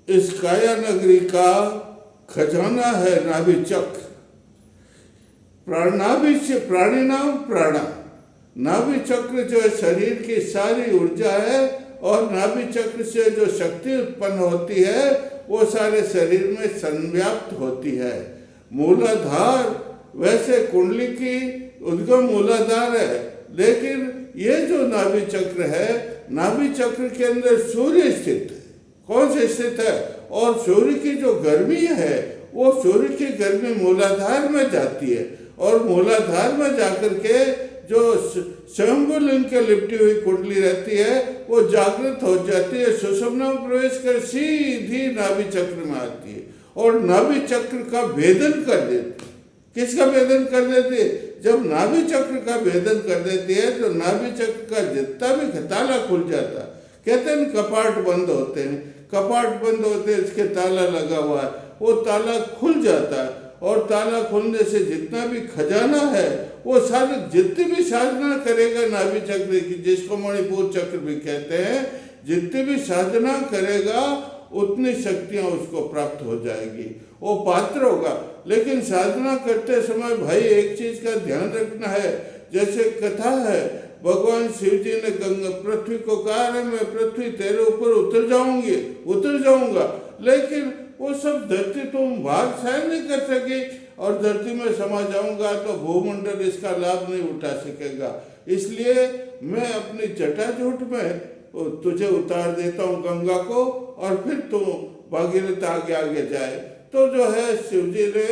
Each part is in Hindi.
इस काया नगरी का खजाना है नाभि चक्र। नाभि से प्राणी नाम प्राणा, नाभि चक्र जो है शरीर की सारी ऊर्जा है, और नाभि चक्र से जो शक्ति उत्पन्न होती है वो सारे शरीर में संव्याप्त होती है। मूलाधार वैसे कुंडली की उद्गम मूलाधार है, लेकिन ये जो नाभि चक्र है, नाभि चक्र के अंदर सूर्य स्थित है। कौन से स्थित है? और सूर्य की जो गर्मी है वो सूर्य की गर्मी मूलाधार में जाती है, और मूलाधार में जाकर के जो स्वयंभू लिंग के लिपटी हुई कुंडली रहती है वो जागृत हो जाती है, सुषुम्ना में प्रवेश कर सीधी नाभि चक्र में आती है और नाभि चक्र का भेदन कर देती है। किसका भेदन कर देती है? जब नाभि चक्र का भेदन कर देती है तो नाभि चक्र का जितना भी ताला खुल जाता है। कहते हैं कपाट बंद होते हैं, कपाट बंद होते हैं, इसके ताला लगा हुआ है, वो ताला खुल जाता है, और ताला खुलने से जितना भी खजाना है वो सारे जितनी भी साधना करेगा नाभि चक्र की, जिसको मणिपुर चक्र भी कहते हैं, जितनी भी साधना करेगा उतनी शक्तियां उसको प्राप्त हो जाएगी, वो पात्र होगा। लेकिन साधना करते समय भाई एक चीज का ध्यान रखना है, जैसे कथा है, भगवान शिव जी ने गंगा पृथ्वी को कहा है मैं पृथ्वी तेरे ऊपर उतर जाऊंगा, लेकिन वो सब धरती तुम भार सहन नहीं कर सके, और धरती में समा जाऊंगा तो भूमंडल इसका लाभ नहीं उठा सकेगा, इसलिए मैं अपनी जटाजूट में तुझे उतार देता हूँ गंगा को, और फिर तू भागीरथ आगे जाए। तो जो है शिव जी ने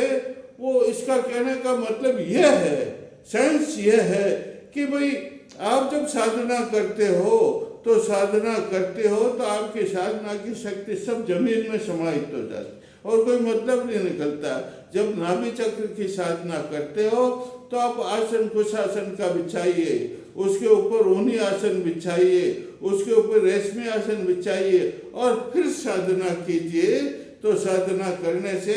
वो इसका कहने का मतलब यह है, सेंस यह है कि भाई आप जब साधना करते हो तो आपकी साधना की शक्ति सब जमीन में समाहित हो जाती और कोई मतलब नहीं निकलता। जब नाभि चक्र की साधना करते हो तो आप आसन कुशासन का बिछाइए, उसके ऊपर ऊनी आसन बिछाइए, उसके ऊपर रेशमी आसन बिछाइए और फिर साधना कीजिए। तो साधना करने से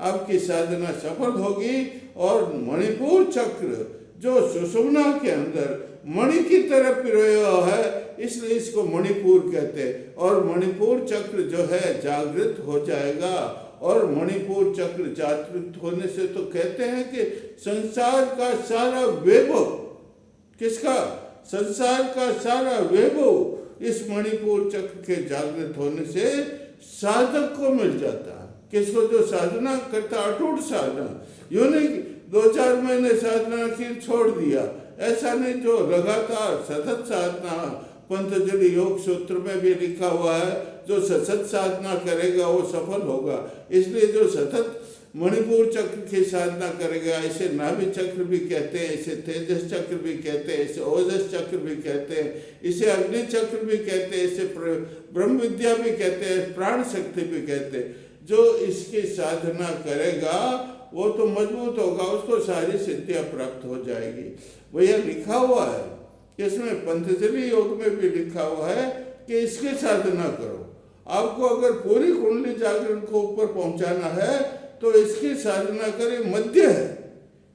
आपकी साधना सफल होगी। और मणिपुर चक्र जो सुषुम्ना के अंदर मणि की तरह पिरोया है, इसलिए इसको मणिपुर कहते हैं। और मणिपुर चक्र जो है जागृत हो जाएगा, और मणिपुर चक्र जागृत होने से तो कहते हैं कि संसार का सारा वैभव, किसका? संसार का सारा वैभव इस मणिपुर चक्र के जागृत होने से साधक को मिल जाता है। किसको? जो साधना करता, अटूट साधना, यूं नहीं 2-4 महीने साधना की छोड़ दिया, ऐसा नहीं, जो लगातार सतत साधना, पंतजलि योग सूत्र में भी लिखा हुआ है, जो सतत साधना करेगा वो सफल होगा। इसलिए जो सतत मणिपुर चक्र की साधना करेगा, इसे नाभि चक्र भी कहते हैं, इसे तेजस चक्र भी कहते हैं, इसे ओजस चक्र भी कहते हैं, इसे अग्नि चक्र भी कहते हैं, इसे ब्रह्म विद्या भी कहते हैं, प्राण शक्ति भी कहते हैं। जो इसकी साधना करेगा वो तो मजबूत होगा, उसको सारी सिद्धियां प्राप्त हो जाएगी। भैया लिखा हुआ है इसमें, पंतजलि योग में भी लिखा हुआ है कि इसकी साधना करो। आपको अगर पूरी कुंडली जागरण को ऊपर पहुंचाना है तो इसकी साधना करें। मध्य है,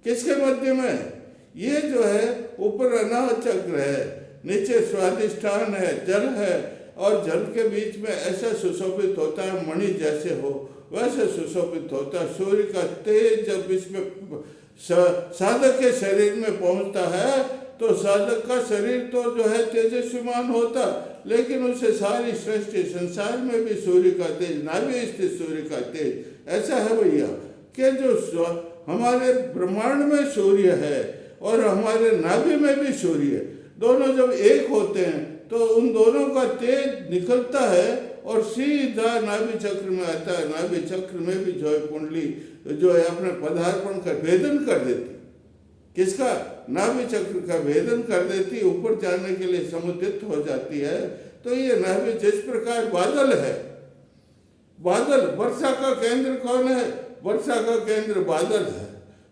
किसके मध्य में? ये जो है ऊपर अनाहत चक्र है, नीचे स्वादिष्ठान है, जल है, और जल के बीच में ऐसा सुशोभित होता है, मणि जैसे हो वैसे सुशोभित होता है। सूर्य का तेज जब इसमें साधक के शरीर में पहुंचता है तो साधक का शरीर तो जो है तेजस्वीमान होता, लेकिन उसे सारी सृष्टि, संसार में भी सूर्य का तेज, नाभि स्थित सूर्य का तेज ऐसा है भैया कि जो हमारे ब्रह्मांड में सूर्य है और हमारे नाभि में भी सूर्य, दोनों जब एक होते हैं तो उन दोनों का तेज निकलता है और सीधा नाभि चक्र में आता है। नाभि चक्र में भी जो है कुंडली जो है अपने पदार्पण का भेदन कर देती। किसका? नाभि चक्र का भेदन कर देती, ऊपर जाने के लिए समुदित हो जाती है। तो ये नाभि जिस प्रकार बादल है, बादल वर्षा का केंद्र कौन है? वर्षा का केंद्र बादल है।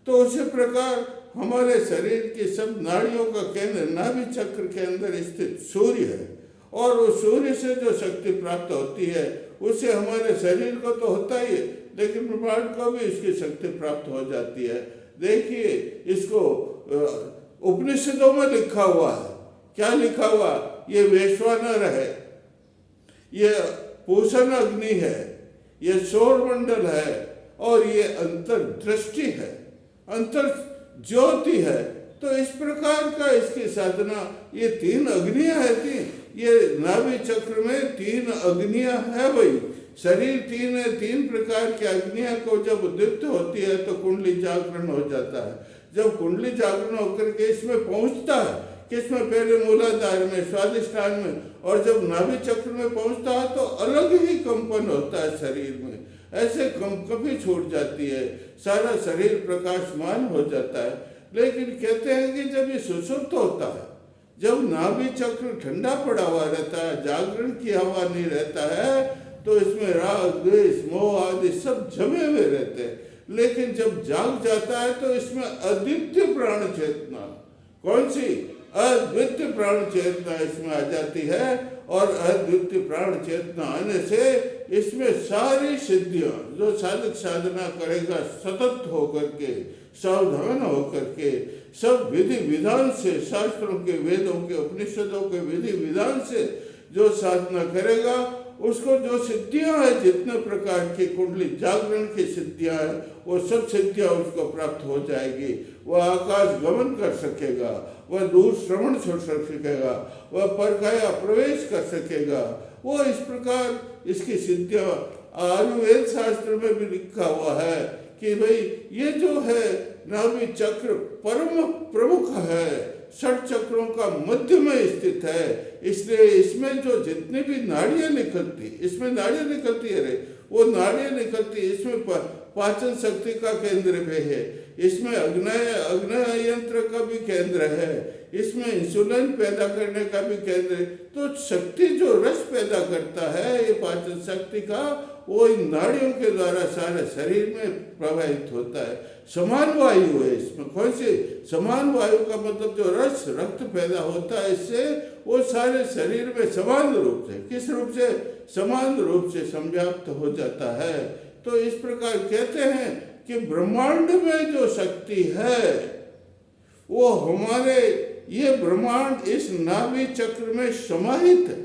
तो उसी प्रकार हमारे शरीर की सब नाड़ियों का केंद्र नाभि चक्र के अंदर स्थित सूर्य है, और उस सूर्य से जो शक्ति प्राप्त होती है उससे हमारे शरीर को तो होता ही है, लेकिन ब्रह्मांड को भी इसकी शक्ति प्राप्त हो जाती है। देखिए इसको उपनिषदों में लिखा हुआ है। क्या लिखा हुआ? ये वैश्वानर है, ये पूषण अग्नि है, ये सौरमंडल है और ये अंतर्दृष्टि है, अंतर ज्योति है। तो इस प्रकार का इसकी साधना, ये 3 अग्नियां है, ये नाभि चक्र में 3 अग्नियां है भाई। शरीर 3 है, 3 प्रकार की अग्नियां को जब उद्दीप्त होती है तो कुंडली जागरण हो जाता है। जब कुंडली जागरण होकर के इसमें पहुंचता है, किसमें, पहले मूलाधार में, स्वादिष्ठान में, और जब नाभि चक्र में पहुंचता है तो अलग ही कंपन होता है शरीर में। ऐसे कभी छूट जाती है, सारा शरीर प्रकाशमान हो जाता है। लेकिन कहते हैं कि जब ये सुषुप्त होता है, जब नाभि चक्र ठंडा पड़ा हुआ रहता है, जागरण किया हुआ नहीं रहता है, तो इसमें राग, द्वेष, मोह आदि सब जमे हुए रहते हैं। लेकिन जब जाग जाता है तो इसमें अद्वितीय प्राण चेतना, कौन सी, अद्वितीय प्राण चेतना इसमें आ जाती है। और अद्वितीय प्राण चेतना आने से इसमें सारी सिद्धियां, जो साधक साधना करेगा सतत होकर के, सावधान होकर के, सब विधि विधान से, शास्त्रों के, वेदों के, उपनिषदों के विधि विधान से जो साधना करेगा, उसको जो सिद्धियां हैं, जितने प्रकार की कुंडली जागरण की सिद्धियां हैं, वो सब सिद्धियां उसको प्राप्त हो जाएगी। वह आकाश गमन कर सकेगा, वह दूर श्रवण छोड़ सकेगा, वह परकाया प्रवेश कर सकेगा। वो इस प्रकार इसकी सिद्धियां, आयुर्वेद शास्त्र में भी लिखा हुआ है कि भाई ये जो है नाभि चक्र परम प्रमुख है, 6 चक्रों का मध्य में स्थित है। इसलिए इसमें जो जितनी भी नाड़ियां निकलती, इसमें नाड़ियां निकलती है रे, वो नाड़ियां निकलती, इसमें पाचन शक्ति का केंद्र भी है, इसमें अग्नय यंत्र का भी केंद्र है, इसमें इंसुलिन पैदा करने का भी केंद्र है। तो शक्ति जो रस पैदा करता है ये पाचन शक्ति का, वो इन नाड़ियों के द्वारा सारे शरीर में प्रवाहित होता है। समान वायु है इसमें, कौन सी, समान वायु का मतलब जो रस रक्त पैदा होता है इससे, वो सारे शरीर में समान रूप से, किस रूप से, समान रूप से संव्याप्त हो जाता है। तो इस प्रकार कहते हैं कि ब्रह्मांड में जो शक्ति है वो हमारे ये ब्रह्मांड इस नाभि चक्र में समाहित है।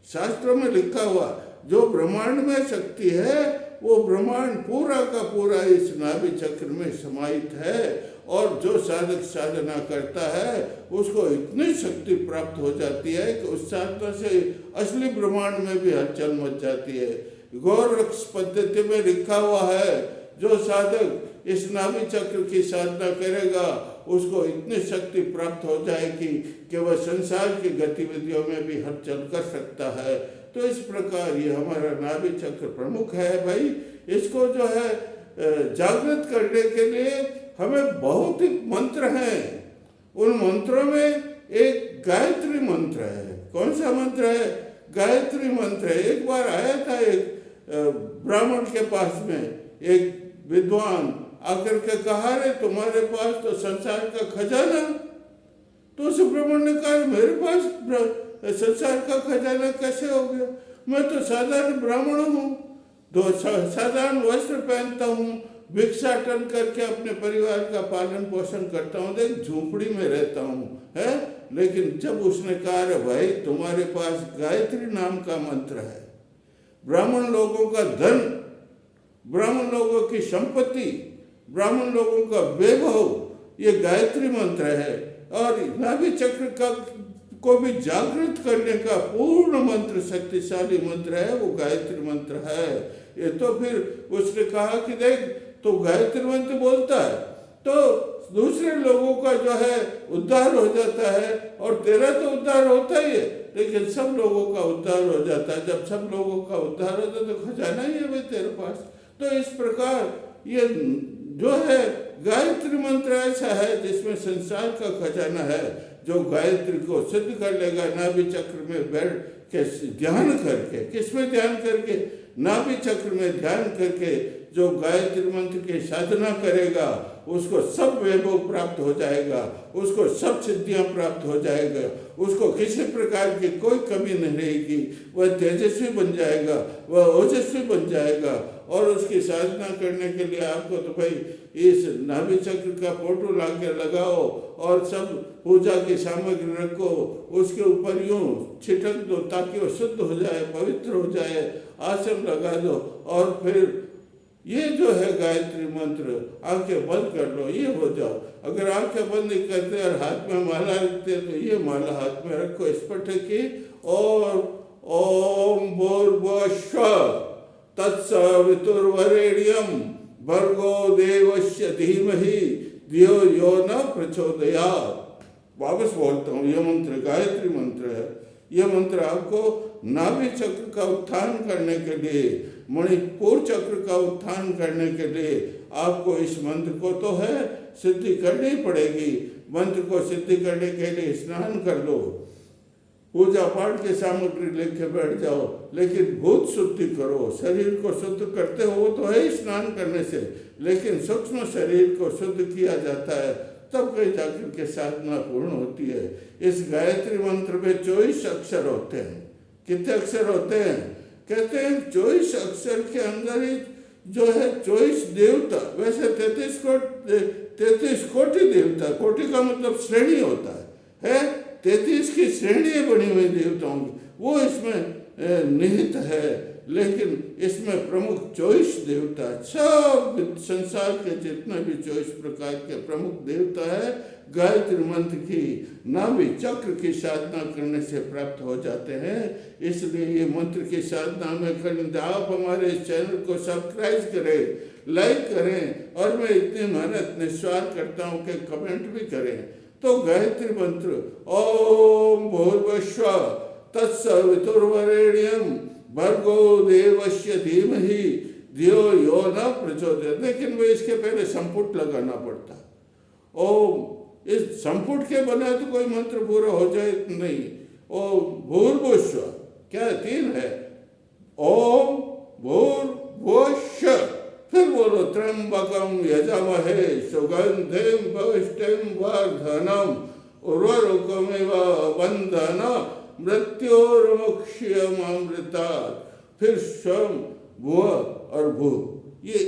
शास्त्रों में लिखा हुआ जो ब्रह्मांड में शक्ति है वो ब्रह्मांड पूरा का पूरा इस नाभि चक्र में समाहित है। और जो साधक साधना करता है उसको इतनी शक्ति प्राप्त हो जाती है कि उस साधना से असली ब्रह्मांड में भी हलचल मच जाती है। गौरक्ष पद्धति में लिखा हुआ है जो साधक इस नाभि चक्र की साधना करेगा उसको इतनी शक्ति प्राप्त हो जाएगी कि वह संसार की गतिविधियों में भी हलचल कर सकता है। तो इस प्रकार ये हमारा नाभि चक्र प्रमुख है भाई। इसको जो है जागृत करने के लिए हमें बहुत ही मंत्र हैं। उन मंत्रों में एक गायत्री मंत्र है। कौन सा मंत्र है? गायत्री मंत्र है। एक बार आया था एक ब्राह्मण के पास में एक विद्वान आकर के कहा, रे तुम्हारे पास तो संसार का खजाना। तो उस ब्राह्मण ने कहा, मेरे पास संसार का खजाना कैसे हो गया? मैं तो साधारण ब्राह्मण हूँ, दो साधारण वस्त्र पहनता हूँ, भिक्षाटन करके अपने परिवार का पालन पोषण करता हूँ, देख झोपड़ी में रहता हूँ, है। लेकिन जब उसने कहा, रे भाई तुम्हारे पास गायत्री नाम का मंत्र है, ब्राह्मण लोगों का धन, ब्राह्मण लोगों की संपत्ति, ब्राह्मण लोगों का वैभव ये गायत्री मंत्र है। और नाभि चक्र का को भी जागृत करने का पूर्ण मंत्र, शक्तिशाली मंत्र है, वो गायत्री मंत्र है। ये तो फिर उसने कहा कि देख तो गायत्री मंत्र बोलता है तो दूसरे लोगों का जो है उद्धार हो जाता है, और तेरा तो उद्धार होता ही है, लेकिन सब लोगों का उद्धार हो जाता है। जब सब लोगों का उद्धार होता है तो खजाना ही है भाई तेरे पास। तो इस प्रकार ये जो है गायत्री मंत्र ऐसा है जिसमें संसार का खजाना है। जो गायत्री को सिद्ध कर लेगा नाभि चक्र में बैठ के ध्यान करके, किसमें ध्यान करके? नाभि चक्र में ध्यान करके जो गायत्री मंत्र की साधना करेगा उसको सब वैभव प्राप्त हो जाएगा, उसको सब सिद्धियां प्राप्त हो जाएगा, उसको किसी प्रकार की कोई कमी नहीं रहेगी। वह तेजस्वी बन जाएगा, वह ओजस्वी बन जाएगा। और उसकी साधना करने के लिए आपको तो भाई इस नाभि चक्र का फोटो ला के लगाओ और सब पूजा की सामग्री रखो, उसके ऊपर यूं छिटक दो ताकि वो शुद्ध हो जाए, पवित्र हो जाए। आसन लगा दो और फिर ये जो है गायत्री मंत्र आंखें बंद कर लो, ये हो जाओ। अगर आंखें बंद नहीं करते और हाथ में माला रखते तो ये माला हाथ में रखो, स्फटिक की, और ओम भूर्भुवस्सुः तत्सवितुर्वरेण्यं भर्गो देवस्य धीमहि धियो यो न प्रचोदयात्। वापस बोलता हूँ, यह मंत्र गायत्री मंत्र है। यह मंत्र आपको नाभि चक्र का उत्थान करने के लिए, मणिपुर चक्र का उत्थान करने के लिए आपको इस मंत्र को तो है सिद्धि करनी पड़ेगी। मंत्र को सिद्धि करने के लिए स्नान कर लो, पूजा पाठ की सामग्री लेके बैठ जाओ, लेकिन भूत शुद्धि करो। शरीर को शुद्ध करते हो तो है स्नान करने से, लेकिन सूक्ष्म शरीर को शुद्ध किया जाता है तब कहीं जाकर के साधना पूर्ण होती है। इस गायत्री मंत्र में 24 अक्षर होते हैं। कितने अक्षर होते हैं? कहते हैं 24 अक्षर के अंदर ही जो है 24 देवता, वैसे 33 कोटि देवता, कोटि का मतलब श्रेणी होता है 33 की श्रेणी बनी हुई देवताओं की, वो इसमें निहित है। लेकिन इसमें प्रमुख 24 देवता, सब संसार के जितने भी 24 प्रकार के प्रमुख देवता है गायत्री मंत्र की नाभि चक्र की साधना करने से प्राप्त हो जाते हैं। इसलिए ये मंत्र की साधना में करने, आप हमारे इस चैनल को सब्सक्राइब करें, लाइक करें, और मैं इतनी मेहनत निस्वार्थ करता हूँ कि कमेंट भी करें। तो गायत्री मंत्र ओम भूर्भुवस्सुः तत्सवितुर्वरेण्यं भर्गो देवस्य धीमहि धियो यो न प्रचोदयात्। लेकिन वो इसके पहले संपुट लगाना पड़ता। ओम, इस संपुट के बना तो कोई मंत्र पूरा हो जाए नहीं। ओम भूर्भुवस्सुः, क्या 3 है? ओम भूर्भुवस्सुः, फिर बोलो त्र्यंबकं यजामहे सुगंधिं पुष्टिं वर्धनम् उर्वारुकमिव बन्धनात् मृत्योर्मुक्षयमामृतात्। फिर स्वयं भुव और भू, ये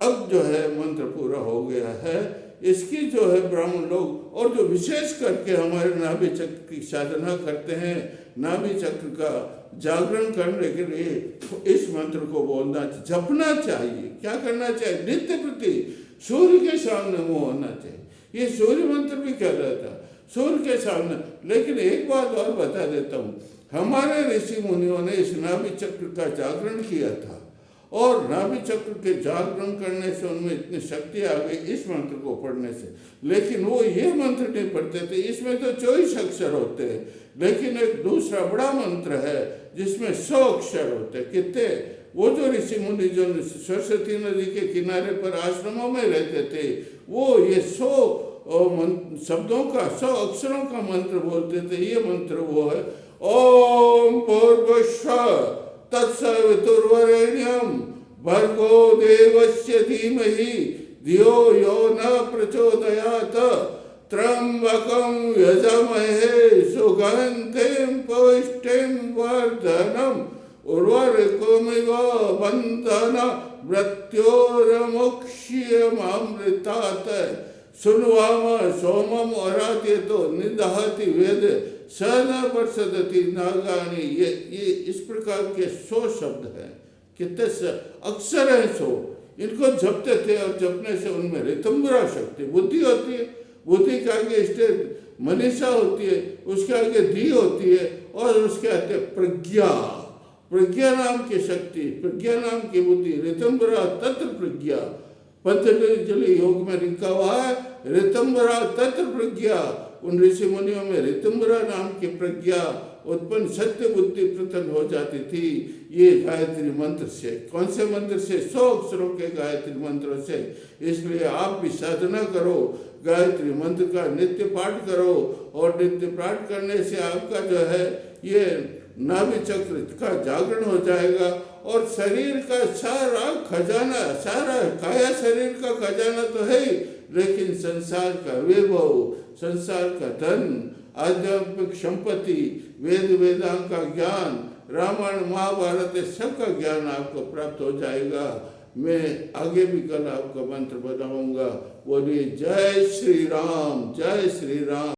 अब जो है मंत्र पूरा हो गया है। इसकी जो है ब्राह्मण लोग और जो विशेष करके हमारे नाभि चक्र की साधना करते हैं, नाभि चक्र का जागरण करने के लिए इस मंत्र को बोलना, जपना चाहिए। क्या करना चाहिए? नित्य प्रति सूर्य के सामने मुंह होना चाहिए। ये सूर्य मंत्र भी कह रहा था, सूर्य के सामने। लेकिन एक बात और बता देता हूँ, हमारे ऋषि मुनियों ने इस नाभि चक्र का जागरण किया था, और नाभि चक्र के जागरण करने से उनमें इतनी शक्ति आ गई इस मंत्र को पढ़ने से। लेकिन वो ये मंत्र नहीं पढ़ते थे, इसमें तो 24 अक्षर होते हैं। लेकिन एक दूसरा बड़ा मंत्र है जिसमें 100 अक्षर होते हैं। कितने? वो जो ऋषि मुनि जो सरस्वती नदी के किनारे पर आश्रमों में रहते थे, वो ये 100 शब्दों का, 100 अक्षरों का मंत्र बोलते थे। ये मंत्र वो है ओम भूर्भुवस्सुः तत्सवितुर्वरेण्यं भर्गो देवस्य धीमहि धियो यो न प्रचोदयात् त्र्यंबकं यजामहे सुगंधिं पुष्टिं वर्धनम् उर्वारुकमिव बन्धनात् मृत्योर्मुक्षयमामृतात्। सुन्वाम सोमम अराध्यतो निदहति वेद सन वर्षदति नागानि। ये इस प्रकार के 100 शब्द हैं। कितने अक्षर हैं? 100। इनको जपते थे और जपने से उनमें ऋतंभरा शक्ति, बुद्धि होती है। बुद्धि के आगे स्टेट मनीषा होती है, उसके आगे धी होती है, और उसके आगे प्रज्ञा, प्रज्ञा नाम की शक्ति, प्रज्ञा नाम की बुद्धि, ऋतंभरा तत्र प्रज्ञा। पतंजलि योग में लिखा हुआ है ऋतंभरा तत्र प्रज्ञा। उन ऋषि मुनियों में ऋतंभरा नाम की प्रज्ञा उत्पन्न, सत्य बुद्धि प्रतन हो जाती थी ये गायत्री मंत्र से। कौन से मंत्र से? 100 अक्षरों के गायत्री मंत्रों से। इसलिए आप भी साधना करो, गायत्री मंत्र का नित्य पाठ करो, और नित्य पाठ करने से आपका जो है ये नाभि चक्र का जागरण हो जाएगा, और शरीर का सारा खजाना, सारा काया शरीर का खजाना तो है ही, लेकिन संसार का वैभव, संसार का धन, आध्यात्मिक संपत्ति, वेद वेदांत का ज्ञान, रामायण महाभारत सबका ज्ञान आपको प्राप्त हो जाएगा। मैं आगे भी कल आपका मंत्र बताऊंगा। बोलिए जय श्री राम, जय श्री राम।